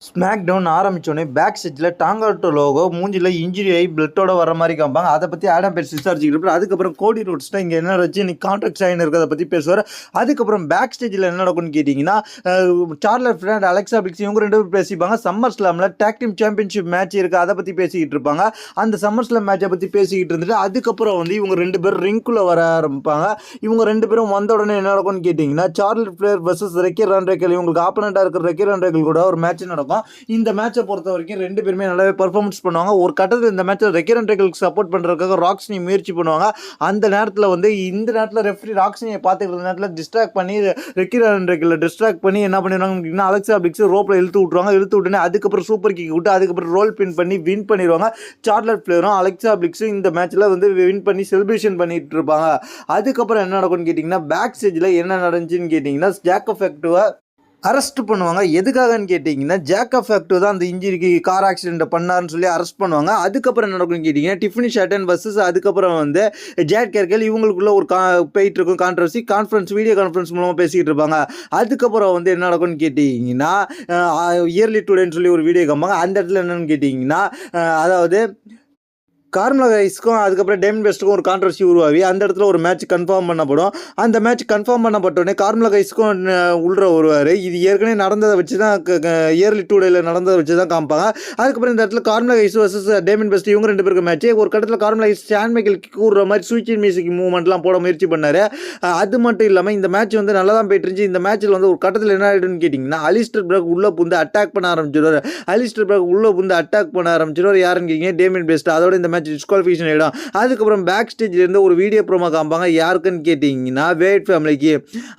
Smack down ஆரம்பிச்சோடனே back ஸ்டேஜில் டாங்காட்டோ logo மூஞ்சில் injury ஆகி பிளட்டோட வர மாதிரி காமிப்பாங்க. அதை பற்றி ஆடம் பெர்ஸ் விசாரிச்சுக்கிட்டு அதுக்கப்புறம் கோடி ரோட்ஸ்னா இங்கே என்ன வச்சு இன்னைக்கு கான்ட்ராக்ட் சைன் இருக்கிறத பற்றி பேசுவார். அதுக்கப்புறம் பேக் ஸ்டேஜில் என்ன நடக்கும்னு கேட்டிங்கன்னா சார்லர் ஃபிளாண்ட் அலெக்சா பிளிக்ஸ் இவங்க ரெண்டு பேரும் பேசிப்பாங்க. சம்மர் ஸ்லாமில் டேக் டீம் சாம்பியன்ஷிப் மேட்ச் இருக்குது, அதை பற்றி பேசிக்கிட்டு இருப்பாங்க. அந்த சம்மர் ஸ்லாம் மேட்சை பற்றி பேசிக்கிட்டு இருந்துட்டு அதுக்கப்புறம் இவங்க ரெண்டு பேரும் ரிங்குள்ளே வர ஆரம்பிப்பாங்க. இவங்க ரெண்டு பேரும் வந்த உடனே என்ன நடக்கும்னு கேட்டிங்கன்னா சார்லர் ஃபிளேர் வர்சஸ் ரெக்கி ராண்ட்ரேக்கல் இவங்களுக்கு ஆப்பனண்ட்டாக இருக்கிற ரெக்கி ராண்ட்ரேக்கல் கூட ஒரு மேட்ச் நடக்கும். இந்த மேட்சை பொறுத்த வரைக்கும் ரெண்டு பேருமே நல்லாவே பர்ஃபார்மன்ஸ் பண்ணுவாங்க. ஒரு கட்டத்தில் இந்த மேட்சை ரெக்கி ராண்ட்ரேக்கலுக்கு சப்போர்ட் பண்ணுறதுக்காக ராக்ஸ்னி முயற்சி பண்ணுவாங்க. அந்த நேரத்தில் இந்த நேரத்தில் ரெஃப்ரி ராக்ஸ்னியை பார்த்துக்கிற நேரத்தில் டிஸ்ட்ராக்ட் பண்ணி ரெக்கி ராண்ட்ரேக்கலை டிஸ்ட்ராக்ட் பண்ணி என்ன பண்ணிடுவாங்க, அலெக்சா பிளிக்ஸ் ரோப்பில் இழுத்து விட்டுருவாங்க. இழுத்து விட்டுனே அதுக்கப்புறம் சூப்பர் கிக் விட்டு அதுக்கப்புறம் ரோல் பின் பண்ணி வின் பண்ணிடுவாங்க. சார்லட் ஃபிளேரும் அலெக்சா பிளிக்ஸும் இந்த மேட்ச்சில் வின் பண்ணி செலிப்ரேஷன் பண்ணிட்டு இருப்பாங்க. அதுக்கப்புறம் என்ன நடக்கும்னு கேட்டிங்கன்னா பேக் ஸ்டேஜில் என்ன நடந்துச்சுன்னு கேட்டிங்கன்னா ஜாக் எஃபெக்டிவா அரெஸ்ட் பண்ணுவாங்க. எதுக்காகன்னு கேட்டிங்கன்னா ஜாக் எஃபெக்டிவ் தான் அந்த இன்ஜுரிக்கு கார் ஆக்சிடென்ட்டை பண்ணாருன்னு சொல்லி அரெஸ்ட் பண்ணுவாங்க. அதுக்கப்புறம் என்ன நடக்கும்னு கேட்டிங்கன்னா டிஃபனி ஷாட்டன் வர்சஸ் அதுக்கப்புறம் ஜேட் கேர்கல் இவங்களுக்குள்ள ஒரு போயிட்டு இருக்கும் கான்ட்ரவர்சி. வீடியோ கான்ஃபரன்ஸ் மூலமாக பேசிக்கிட்டு இருப்பாங்க. அதுக்கப்புறம் என்ன நடக்கும்னு கேட்டிங்கன்னா இயர்லி டுடேன்னு சொல்லி ஒரு வீடியோ காமிப்பாங்க. அந்த இடத்துல என்னென்னு கேட்டிங்கன்னா அதாவது கார்மலா கைஸ்க்கும் அதுக்கப்புறம் டேமன் பெஸ்ட்டுக்கும் ஒரு கான்ட்ரவர்சி உருவாகி அந்த இடத்துல ஒரு மேட்ச் கன்ஃபார்ம் பண்ணப்படும். அந்த மேட்ச் கன்ஃபார்ம் பண்ணப்பட்டோடனே கார்மலா கைஸ்க்கும் உள்ள வருவார். இது ஏற்கனவே நடந்ததை வச்சு தான் இயர்லி 2 டேயில் நடந்ததை வச்சு தான் காமிப்பாங்க. அதுக்கப்புறம் இந்த இடத்துல கார்மலா கைஸ் வர்சஸ் டேமன் பெஸ்ட் இவங்க ரெண்டு பேருக்கு மேட்ச். ஒரு கட்டத்தில் கார்மலா கைஸ் ஸ்டான் மைக்கேல் கூடுற மாதிரி ஸ்விட்சிங் மியூசிக் மூவ்மெண்ட்லாம் போட முயற்சி பண்ணார். அது மட்டும் இல்லாமல் இந்த மேட்ச் நல்லா தான் போயிட்டு இருந்துச்சு. இந்த மேட்ச்சில் ஒரு கட்டத்தில் என்ன ஆகிடுன்னு கேட்டிங்கன்னா அலிஸ்டர் பிராக் உள்ளே புந்து அட்டாக் பண்ண ஆரம்பிச்சிடுவார். யாருன்னு கேட்டிங்க டேமன் பெஸ்ட். அதோட இந்த மேட்ச் டிஸ்குவாலிஃபிகேஷன் ஆகிடும். அதுக்கப்புறம் பேக் ஸ்டேஜில் இருந்து ஒரு வீடியோ ப்ரோமோ காமிப்பாங்க. யாருக்குன்னு கேட்டிங்கன்னா வேட் ஃபேமிலிக்கு.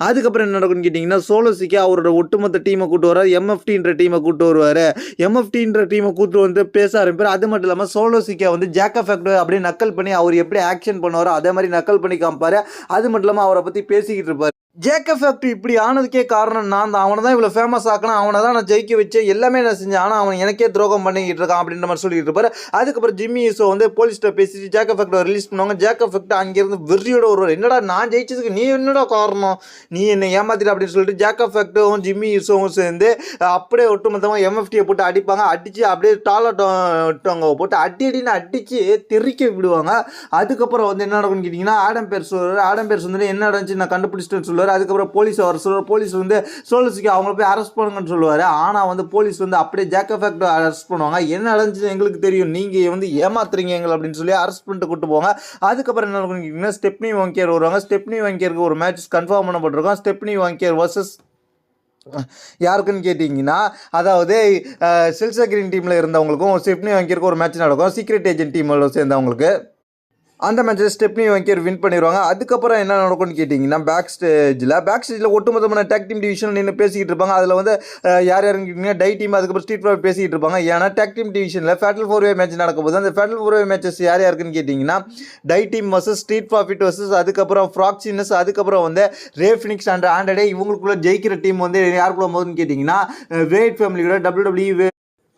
அதுக்கப்புறம் என்ன நடக்கும்னு கேட்டிங்கன்னா சோலோசிக்கு அவரோட ஒட்டுமொத்த டீமை கூட்டு வர்றார். எம்எஃப்டின்ற டீமை கூட்டு வருவார். எம்எஃப்டின்ற டீமை கூட்டு பேச ஆரம்பிப்பார். அது மட்டும் இல்லாமல் சோலோசிக்கா ஜாக் எஃபெக்ட் அப்படியே நக்கல் பண்ணி அவர் எப்படி ஆக்ஷன் பண்ணுவாரோ அதே மாதிரி நக்கல் பண்ணி காமிப்பார். அது மட்டும் இல்லாமல் அவரை பற்றி பேசிக்கிட்டு இருப்பார். ஜேக் எஃபெக்ட் இப்படி ஆனதுக்கே காரணம் நான் தான், அவனை தான் இவ்வளோ ஃபேமஸ் ஆக்கணும், அவனை தான் நான் ஜெயிக்க வச்சேன், எல்லாமே நான் செஞ்சேன், ஆனால் அவன் எனக்கே துரோகம் பண்ணிக்கிட்டு இருக்கான் அப்படின்ற மாதிரி சொல்லிட்டு இருப்பார். அதுக்கப்புறம் ஜிம்மி ஈசோ போலீஸ்கிட்ட பேசிட்டு ஜாக் எஃபெக்டை ரிலீஸ் பண்ணுவாங்க. ஜாக் எஃபெக்ட் அங்கேருந்து வெறியோட வருவார். என்னடா நான் ஜெயிச்சதுக்கு நீ என்னடா காரணம், நீ என்னை ஏமாத்திட்ட அப்படின்னு சொல்லிட்டு ஜாக் எஃபெக்டும் ஜிம்மி ஈசோவும் சேர்ந்து அப்படியே ஒட்டுமொத்தமாக எம்எஃப்டியை போட்டு அடிப்பாங்க. அடித்து அப்படியே டாலட்டவங்க போட்டு அடின்னு அடித்து தெறிக்க விடுவாங்க. அதுக்கப்புறம் என்ன நடக்கும்னு கேட்டிங்கன்னா ஆடம் பெர்ஸ் சொல்லுவார். ஆடம் பெர்ஸ் என்ன நடந்துச்சு நான் கண்டுபிடிச்சிட்டேன்னு சொல்லுவார். அதுக்கப்புறம் போலீஸ் அவர் சொல்லுவார். போலீஸ் சோலோசிக்கு அவங்கள போய் அரெஸ்ட் பண்ணுங்கன்னு சொல்லுவார். ஆனால் போலீஸ் அப்படியே ஜாக் எஃபெக்ட் அரெஸ்ட் பண்ணுவாங்க. என்ன நடந்துச்சு எங்களுக்கு தெரியும், நீங்கள் ஏமாத்துறீங்க எங்களை அப்படின்னு சொல்லி அரெஸ்ட் பண்ணிட்டு கூட்டு போவாங்க. அதுக்கப்புறம் என்ன நடக்குன்னு ஸ்டெப்னி வாங்கியர் வருவாங்க. ஸ்டெப்னி வாங்கியருக்கு ஒரு மேட்ச் கன்ஃபார்ம் பண்ணப்பட்டிருக்கோம். ஸ்டெப்னி வாங்கியர் வர்சஸ் யாருக்குன்னு கேட்டிங்கன்னா அதாவது சில்சா கிரீன் டீமில் இருந்தவங்களுக்கும் ஸ்டெப்னி வாங்கியருக்கு ஒரு மேட்ச் நடக்கும். சீக்ரெட் ஏஜென்ட் டீமில் சேர்ந்தவங்களுக்கு அந்த மேட்ச்சில் ஸ்டெப்னி வாங்கியர் வின் பண்ணிடுவாங்க. அதுக்கப்புறம் என்ன நடக்கும்னு கேட்டிங்கன்னா பேக் ஸ்டேஜில் ஒட்டுமொத்தமான டேக் டீம் டிவிஷன் நின்று பேசிக்கிட்டு இருப்பாங்க. அதில் யார் யாருன்னு கேட்டிங்கன்னா டை டீம் அதுக்கப்புறம் ஸ்ட்ரீட் ஃபைட் பேசிக்கிட்டு இருப்பாங்க. ஏன்னா டேக் டீம் டிவிஷனில் ஃபேட்டல் 4-வே மேட்ச் நடக்கும்போது அந்த ஃபேட்டல் 4-வே மேட்சஸ் யார் யாருக்குன்னு கேட்டிங்கன்னா டை team versus street profit versus அதுக்கப்புறம் ஃப்ராக்சினஸ் அதுக்கப்புறம் ரே ஃபினிக்ஸ் அண்ட் ஆண்டடே இவங்களுக்குள்ள ஜெயிக்கிற டீம் யாருக்குள்ள போகுதுன்னு கேட்டிங்கன்னா வேட் ஃபேமிலியோட WWE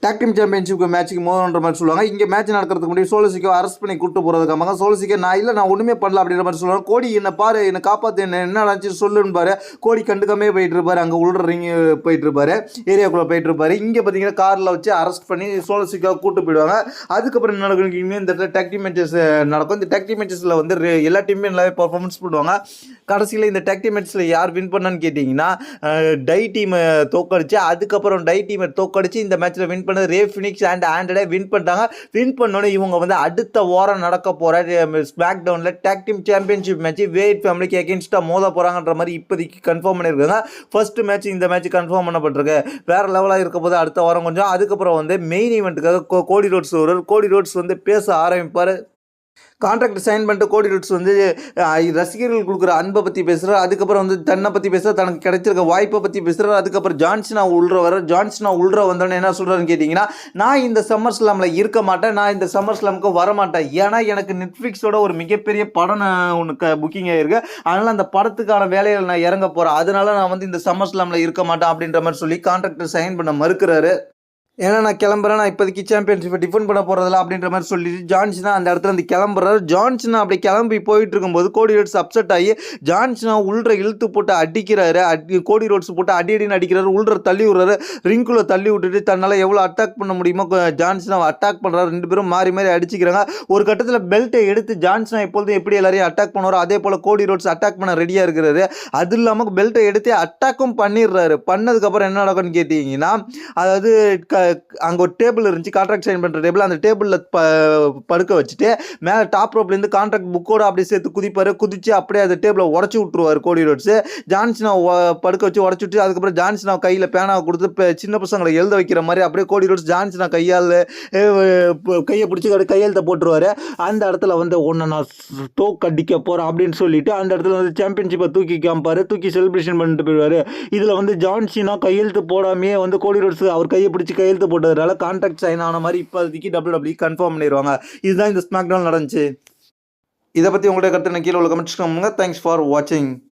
டேக் டீம் சாம்பியன்ஷிப் மேட்ச்சுக்கு மோதுன்ற மாதிரி சொல்லுவாங்க. இங்கே மேட்ச் நடக்கிறதுக்கு முன்னாடி சோலோசிக்கோ அரெஸ்ட் பண்ணி கூட்டு போகிறதுக்காக சோலோசிக்கோ நான் ஒன்றுமே பண்ணல அப்படின்ற மாதிரி சொல்லுவாங்க. கோடி என்ன பாரு, என்னை காப்பாற்று, என்ன நினச்சி சொல்லுன்னு பாரு. கோடி கண்டுக்காமே போயிட்டு இருப்பார். அங்கே உள்ள ரிங் போயிட்டு இருப்பாரு, ஏரியாக்குள்ளே போயிட்டு இருப்பாரு. இங்கே பார்த்தீங்கன்னா காரில் வச்சு அரெஸ்ட் பண்ணி சோலோசிக்கோ கூட்டு போயிடுவாங்க. அதுக்கப்புறம் என்ன நடக்கும், இந்த இடத்துல டேக் டீம் மேட்சஸ் நடக்கும். இந்த டேக் டீம் மேட்சஸில் எல்லா டீமுமே நல்லாவே பர்ஃபார்மன்ஸ் பண்ணுவாங்க. கடைசியில் இந்த டேக் டீம் மேட்ச்சில் யார் வின் பண்ணான்னு கேட்டிங்கன்னா டை டீமை தோக்கடிச்சு அதுக்கப்புறம் டை டீமை தோக்கடிச்சு இந்த மேட்ச்சில் win Rey Fenix and Andrade win பண்ணிட்டாங்க. வின் பண்ணோன்னே இவங்க அடுத்த வாரம் நடக்க போகிற ஸ்மாக் டவுனில் tag team championship match Wyatt ஃபேமிலிக்கு எகென்ஸ்டாக மோத போகிறாங்கன்ற மாதிரி இப்போதைக்கு கன்ஃபார்ம் பண்ணியிருக்காங்க. ஃபர்ஸ்ட் மேட்ச் இந்த மேட்ச் கன்ஃபார்ம் பண்ணப்பட்டிருக்கு. வேறு லெவலாக இருக்க போது அடுத்த வாரம் கொஞ்சம். அதுக்கப்புறம் மெயின் ஈவெண்ட்டுக்காக கோடி ரோட்ஸ் வருவார். கோடி ரோட்ஸ் பேச ஆரம்பிப்பார். கான்ட்ராக்ட் சைன் பண்ணிட்டு கோடி ரோட்ஸ் ரசிகர்கள் கொடுக்குற அன்பை பற்றி பேசுகிறார். அதுக்கப்புறம் தன்னை பற்றி பேசுகிறார், தனக்கு கிடைச்சிருக்க வாய்ப்பை பற்றி பேசுகிறார். அதுக்கப்புறம் ஜான்சனா உள்ற வந்தோடனே என்ன சொல்கிறாருன்னு கேட்டிங்கன்னா நான் இந்த சம்மர் ஸ்லாமில் இருக்க மாட்டேன், நான் இந்த சம்மர் ஸ்லாமுக்கு வரமாட்டேன், ஏன்னா எனக்கு நெட்ஃப்ளிக்ஸோட ஒரு மிகப்பெரிய படம் உனக்கு புக்கிங் ஆகிருக்கு, அதனால் அந்த படத்துக்கான வேலையில் நான் இறங்க போகிறேன், அதனால நான் இந்த சம்மர் ஸ்லாமில் இருக்க மாட்டேன் அப்படின்ற மாதிரி சொல்லி கான்ட்ராக்டை சைன் பண்ண மறுக்கிறாரு. ஏன்னா நான் கிளம்புறேன், நான் இப்போதைக்கு சாம்பியன்ஷிப்பை டிஃபெண்ட் பண்ண போகிறதில்ல அப்படின்ற மாதிரி சொல்லிட்டு ஜான்சினா அந்த இடத்துல வந்து கிளம்புறாரு. ஜான்சினா அப்படி கிளம்பி போயிட்டு இருக்கும்போது கோடி ரோட்ஸ் அப்செட் ஆகி ஜான்சினா உள்ற இழுத்து போட்டு அடிக்கிறாரு. கோடி ரோட்ஸ் போட்டு அடின்னு அடிக்கிறாரு. உள்ற தள்ளி விடுறாரு. ரிங்குல தள்ளி விட்டுட்டு தன்னால் எவ்வளோ அட்டாக் பண்ண முடியுமோ ஜான்சினாவை அட்டாக் பண்ணுறாரு. 2 பேரும் மாறி மாறி அடிச்சுக்கிறாங்க. ஒரு கட்டத்தில் பெல்ட்டை எடுத்து ஜான்சினா எப்பொழுதும் எப்படி எல்லாரையும் அட்டாக் பண்ணுவாரோ அதே போல் கோடி ரோட்ஸ் அட்டாக் பண்ண ரெடியாக இருக்கிறாரு. அது இல்லாமல் பெல்ட்டை எடுத்து அட்டாக்கும் பண்ணிடுறாரு. பண்ணதுக்கப்புறம் என்ன நடக்கும்னு கேட்டிங்கன்னா, அதாவது அங்கே ஒரு டேபிள் இருந்துச்சு, கான்ட்ராக்ட் சைன் பண்ணுற டேபிள். அந்த டேபிளில் படுக்க வச்சுட்டு மேலே டாப் ரோப்லேருந்து கான்ட்ராக்ட் புக்கோடு அப்படியே சேர்த்து குதிப்பார். குதிச்சு அப்படியே அந்த டேபிளை உடச்சி விட்ருவார் கோடி ரோட்ஸு. ஜான்சினா படுக்க வச்சு உடச்சி விட்டு அதுக்கப்புறம் ஜான்சினா கையில் பேனாவை கொடுத்து சின்ன பசங்களை எழுத வைக்கிற மாதிரி அப்படியே கோடி ரோட்ஸ் ஜான்சினா கையை பிடிச்சி கையெழுத்த போட்டுருவார். அந்த இடத்துல வந்து ஒன்று நான் தோக்கடிக்க போகிறேன் அப்படின்னு சொல்லிட்டு அந்த இடத்துல வந்து சாம்பியன்ஷிப்பை தூக்கி காமிப்பார். தூக்கி செலிப்ரேஷன் பண்ணிட்டு போயிடுவார். இதில் வந்து ஜான்சினா கையெழுத்து போடாமே வந்து கோடி ரோட்ஸ் அவர் கையை பிடிச்சி கையெழுத்து போட்டதுனால கான்ட்ராக்ட் சைன் ஆன மாதிரி இப்போதைக்கு WWE கன்ஃபார்ம் பண்ணிடுவாங்க. இதுதான் இந்த ஸ்மாக்டவுன் நடந்துச்சு. இதை பற்றி உங்களுடைய கருத்து கீழே உள்ள கமெண்ட்ஸ் பண்ணுங்க. தேங்க்ஸ் ஃபார் வாட்சிங்.